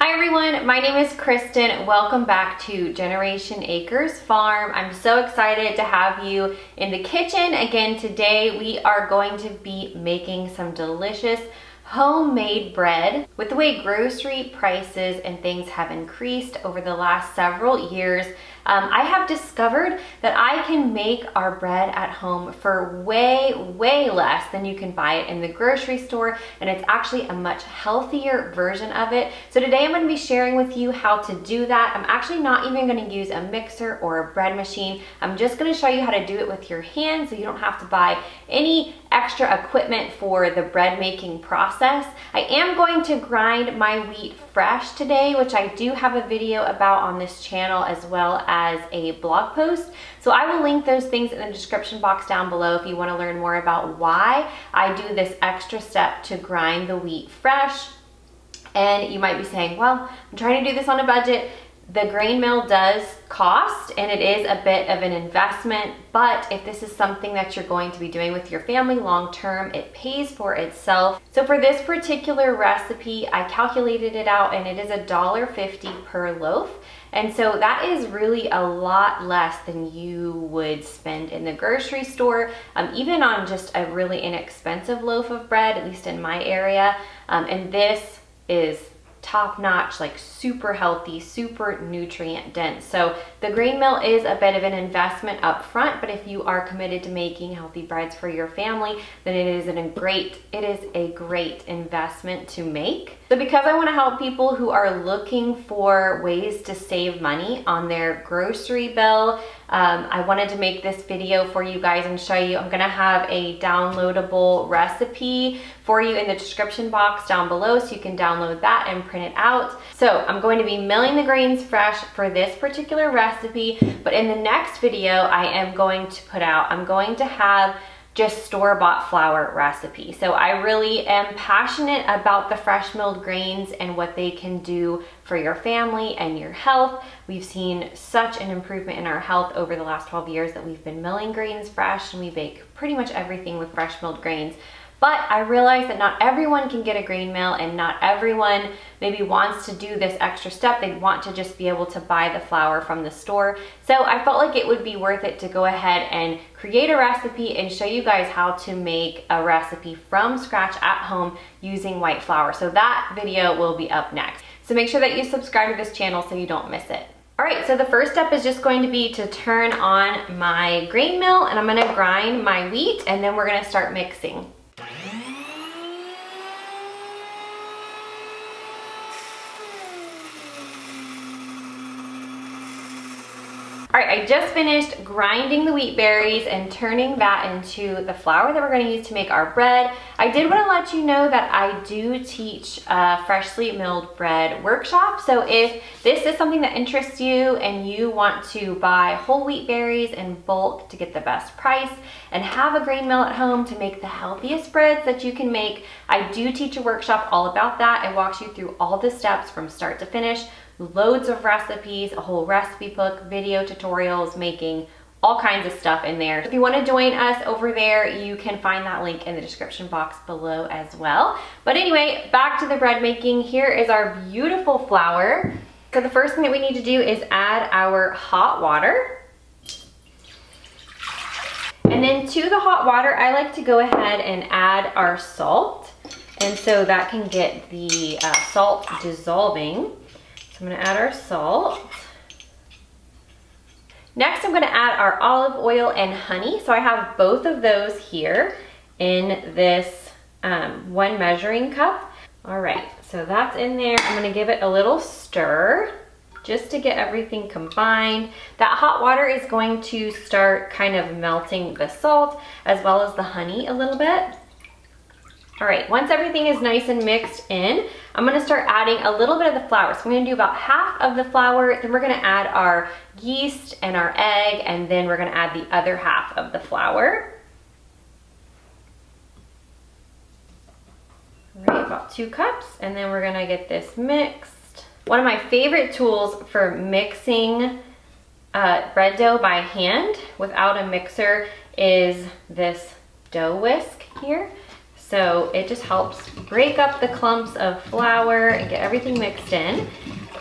Hi everyone, my name is Kristen. Welcome back to Generation Acres Farm. I'm so excited to have you in the kitchen again today. We are going to be making some delicious homemade bread. With the way grocery prices and things have increased over the last several years, I have discovered that I can make our bread at home for way less than you can buy it in the grocery store, and it's actually a much healthier version of it. So today I'm going to be sharing with you how to do that. I'm actually not even going to use a mixer or a bread machine. I'm just going to show you how to do it with your hands so you don't have to buy any extra equipment for the bread making process. I am going to grind my wheat fresh today, which I do have a video about on this channel as well as a blog post. So I will link those things in the description box down below if you want to learn more about why I do this extra step to grind the wheat fresh. And you might be saying, well, I'm trying to do this on a budget. The grain mill does cost and it is a bit of an investment, but if this is something that you're going to be doing with your family long term, it pays for itself. So for this particular recipe, I calculated it out and it is $1.50 per loaf. And so that is really a lot less than you would spend in the grocery store, even on just a really inexpensive loaf of bread, at least in my area. And this is top-notch, like super healthy, super nutrient dense. So the grain mill is a bit of an investment up front, but if you are committed to making healthy breads for your family, then it is a great investment to make. So because I want to help people who are looking for ways to save money on their grocery bill, I wanted to make this video for you guys and show you. I'm gonna have a downloadable recipe for you in the description box down below so you can download that and print it out. So I'm going to be milling the grains fresh for this particular recipe, but in the next video I'm going to have just store-bought flour recipe. So I really am passionate about the fresh milled grains and what they can do for your family and your health. We've seen such an improvement in our health over the last 12 years that we've been milling grains fresh, and we bake pretty much everything with fresh milled grains. But I realize that not everyone can get a grain mill and not everyone maybe wants to do this extra step. They want to just be able to buy the flour from the store. So I felt like it would be worth it to go ahead and create a recipe and show you guys how to make a recipe from scratch at home using white flour. So that video will be up next. So make sure that you subscribe to this channel so you don't miss it. All right, so the first step is just going to be to turn on my grain mill, and I'm gonna grind my wheat, and then we're gonna start mixing. All right, I just finished grinding the wheat berries and turning that into the flour that we're going to use to make our bread. I did want to let you know that I do teach a freshly milled bread workshop. So if this is something that interests you and you want to buy whole wheat berries in bulk to get the best price and have a grain mill at home to make the healthiest breads that you can make, I do teach a workshop all about that. It walks you through all the steps from start to finish. Loads of recipes, a whole recipe book, video tutorials, making all kinds of stuff in there. If you want to join us over there, you can find that link in the description box below as well. But anyway, back to the bread making. Here is our beautiful flour. So the first thing that we need to do is add our hot water. And then to the hot water, I like to go ahead and add our salt. And so that can get the salt dissolving. I'm gonna add our salt. Next, I'm gonna add our olive oil and honey. So I have both of those here in this 1 measuring cup. All right, so that's in there. I'm gonna give it a little stir just to get everything combined. That hot water is going to start kind of melting the salt as well as the honey a little bit. All right, once everything is nice and mixed in, I'm gonna start adding a little bit of the flour. So I'm gonna do about half of the flour, then we're gonna add our yeast and our egg, and then we're gonna add the other half of the flour. All right, about 2 cups, and then we're gonna get this mixed. One of my favorite tools for mixing bread dough by hand without a mixer is this dough whisk here. So it just helps break up the clumps of flour and get everything mixed in.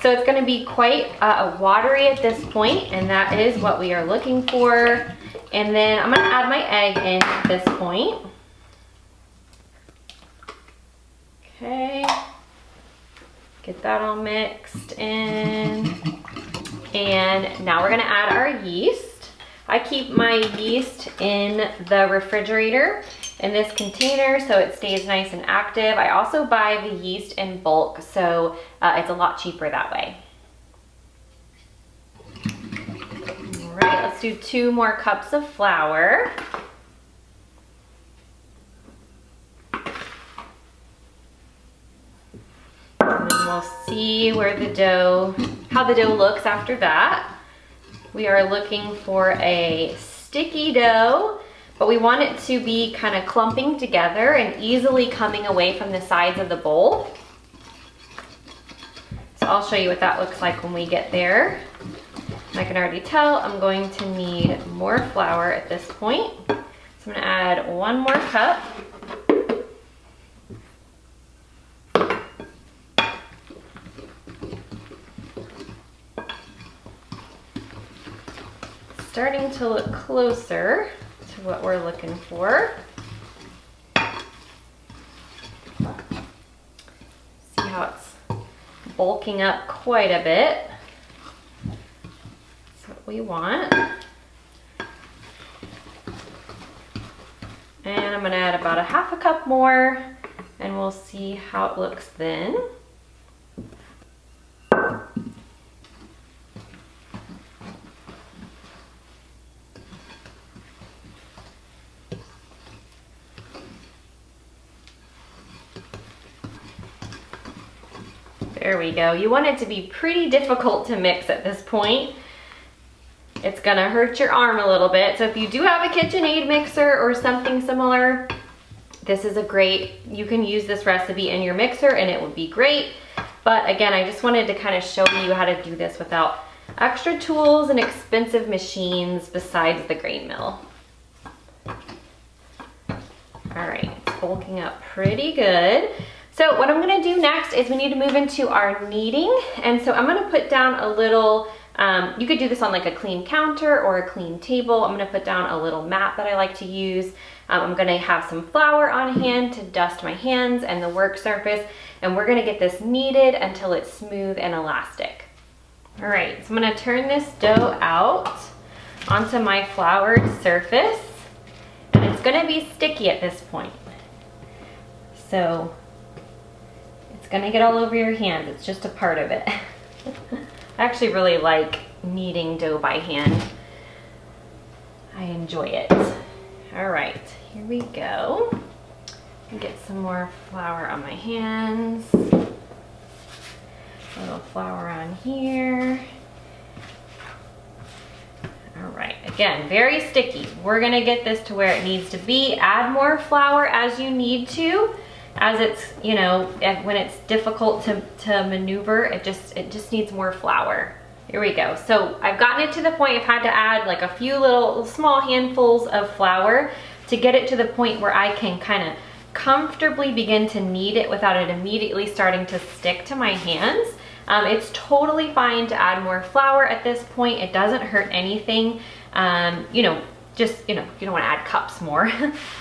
So it's gonna be quite watery at this point, and that is what we are looking for. And then I'm gonna add my egg in at this point. Okay, get that all mixed in. And now we're gonna add our yeast. I keep my yeast in the refrigerator in this container so it stays nice and active. I also buy the yeast in bulk, so it's a lot cheaper that way. All right, let's do 2 more cups of flour. And then we'll see where the dough, how the dough looks after that. We are looking for a sticky dough, but we want it to be kind of clumping together and easily coming away from the sides of the bowl. So I'll show you what that looks like when we get there. I can already tell I'm going to need more flour at this point. So I'm gonna add 1 more cup. Starting to look closer to what we're looking for. See how it's bulking up quite a bit. That's what we want. And I'm gonna add about 1/2 cup more, and we'll see how it looks then. There we go. You want it to be pretty difficult to mix at this point. It's gonna hurt your arm a little bit. So if you do have a KitchenAid mixer or something similar, this is a great, you can use this recipe in your mixer and it would be great. But again, I just wanted to kind of show you how to do this without extra tools and expensive machines besides the grain mill. All right, it's bulking up pretty good. So what I'm gonna do next is we need to move into our kneading. And so I'm gonna put down a little, you could do this on like a clean counter or a clean table. I'm gonna put down a little mat that I like to use. I'm gonna have some flour on hand to dust my hands and the work surface. And we're gonna get this kneaded until it's smooth and elastic. All right, so I'm gonna turn this dough out onto my floured surface. And it's gonna be sticky at this point. So it's gonna get all over your hands. It's just a part of it. I actually really like kneading dough by hand. I enjoy it. All right, here we go. Get some more flour on my hands. A little flour on here. All right, again, very sticky. We're gonna get this to where it needs to be. Add more flour as you need to. As it's, you know, when it's difficult to maneuver, it just needs more flour. Here we go. So I've gotten it to the point I've had to add like a few little small handfuls of flour to get it to the point where I can kind of comfortably begin to knead it without it immediately starting to stick to my hands. It's totally fine to add more flour at this point. It doesn't hurt anything. You know, just, you know, you don't want to add cups more.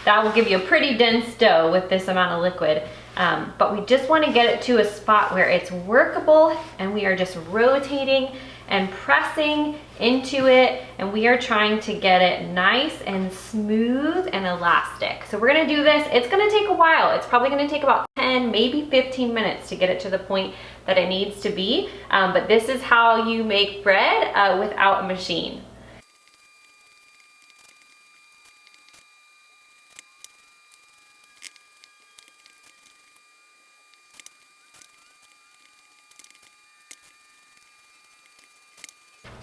That will give you a pretty dense dough with this amount of liquid. But we just want to get it to a spot where it's workable and we are just rotating and pressing into it, and we are trying to get it nice and smooth and elastic. So we're gonna do this. It's gonna take a while. It's probably gonna take about 10, maybe 15 minutes to get it to the point that it needs to be. But this is how you make bread without a machine.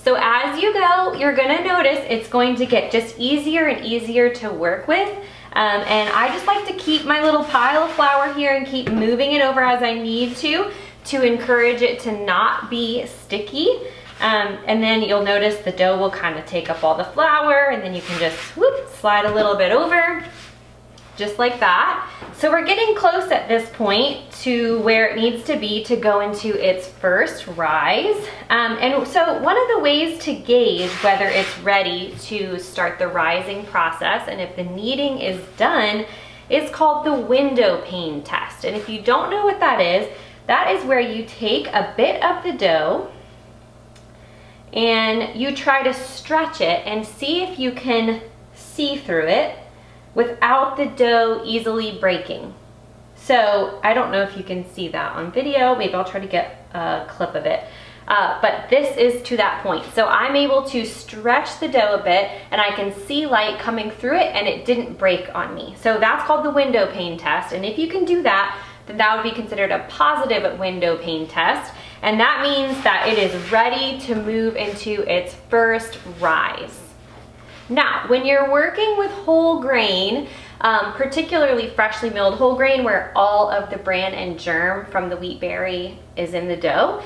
So as you go, you're gonna notice it's going to get just easier and easier to work with. And I just like to keep my little pile of flour here and keep moving it over as I need to encourage it to not be sticky. And then you'll notice the dough will kind of take up all the flour, and then you can just slide a little bit over. just like that. So we're getting close at this point to where it needs to be to go into its first rise. And so one of the ways to gauge whether it's ready to start the rising process and if the kneading is done is called the window pane test. And if you don't know what that is where you take a bit of the dough and you try to stretch it and see if you can see through it without the dough easily breaking. So I don't know if you can see that on video. Maybe I'll try to get a clip of it. But this is to that point. So I'm able to stretch the dough a bit and I can see light coming through it and it didn't break on me. So that's called the window pane test. And if you can do that, then that would be considered a positive window pane test. And that means that it is ready to move into its first rise. Now, when you're working with whole grain, particularly freshly milled whole grain where all of the bran and germ from the wheat berry is in the dough,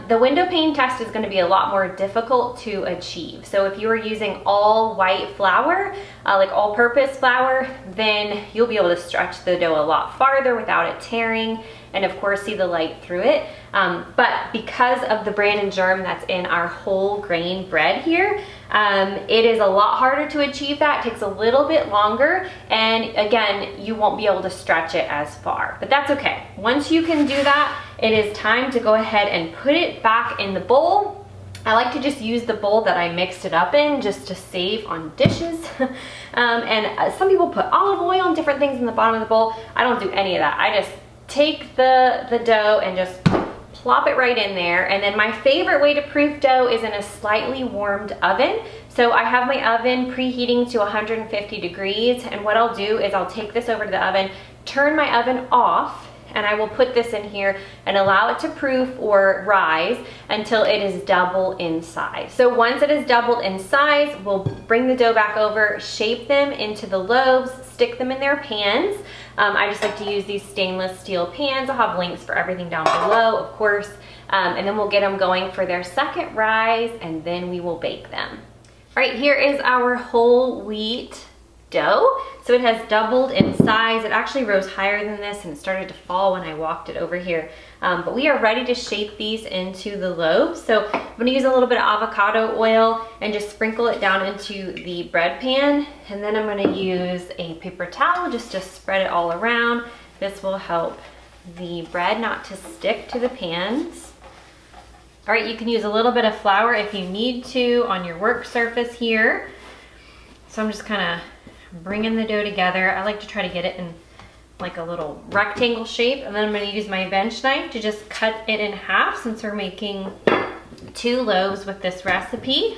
the window pane test is going to be a lot more difficult to achieve. So if you are using all white flour, like all-purpose flour, then you'll be able to stretch the dough a lot farther without it tearing and of course see the light through it. But because of the bran and germ that's in our whole grain bread here, it is a lot harder to achieve that. It takes a little bit longer, and again, you won't be able to stretch it as far, but that's okay. Once you can do that, it is time to go ahead and put it back in the bowl. I like to just use the bowl that I mixed it up in just to save on dishes. And some people put olive oil and different things in the bottom of the bowl. I don't do any of that. I just take the dough and just plop it right in there. And then my favorite way to proof dough is in a slightly warmed oven. So I have my oven preheating to 150 degrees. And what I'll do is I'll take this over to the oven, turn my oven off, and I will put this in here and allow it to proof or rise until it is double in size. So once it is doubled in size, we'll bring the dough back over, shape them into the loaves, stick them in their pans. I just like to use these stainless steel pans. I'll have links for everything down below, of course. And then we'll get them going for their second rise, and then we will bake them. All right, here is our whole wheat dough. So it has doubled in size. It actually rose higher than this and it started to fall when I walked it over here. But we are ready to shape these into the loaves. So I'm gonna use a little bit of avocado oil and just sprinkle it down into the bread pan. And then I'm gonna use a paper towel just to spread it all around. This will help the bread not to stick to the pans. All right, you can use a little bit of flour if you need to on your work surface here. So I'm just kind of bringing the dough together. I like to try to get it in like a little rectangle shape, and then I'm going to use my bench knife to just cut it in half since we're making 2 loaves with this recipe.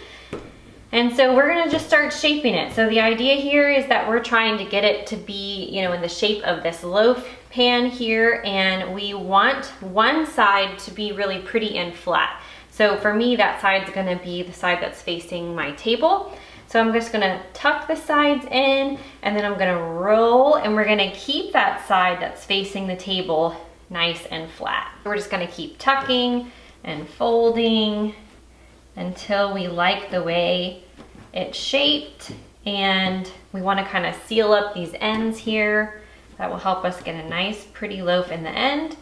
And so we're going to just start shaping it. So the idea here is that we're trying to get it to be, you know, in the shape of this loaf pan here, and we want one side to be really pretty and flat. So for me, that side's going to be the side that's facing my table. So I'm just gonna tuck the sides in, and then I'm gonna roll, and we're gonna keep that side that's facing the table nice and flat. We're just gonna keep tucking and folding until we like the way it's shaped, and we wanna kind of seal up these ends here. That will help us get a nice pretty loaf in the end.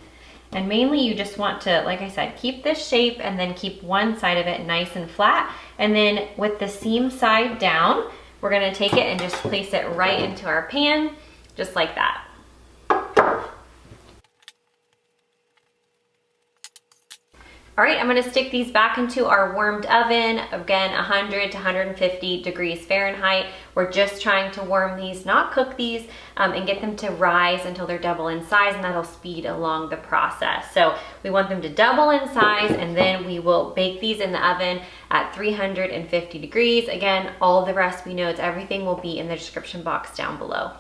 And mainly you just want to, like I said, keep this shape and then keep one side of it nice and flat. And then with the seam side down, we're gonna take it and just place it right into our pan, just like that. All right, I'm gonna stick these back into our warmed oven, again, 100 to 150 degrees Fahrenheit. We're just trying to warm these, not cook these, and get them to rise until they're double in size, and that'll speed along the process. So we want them to double in size, and then we will bake these in the oven at 350 degrees. Again, all the recipe notes, everything will be in the description box down below.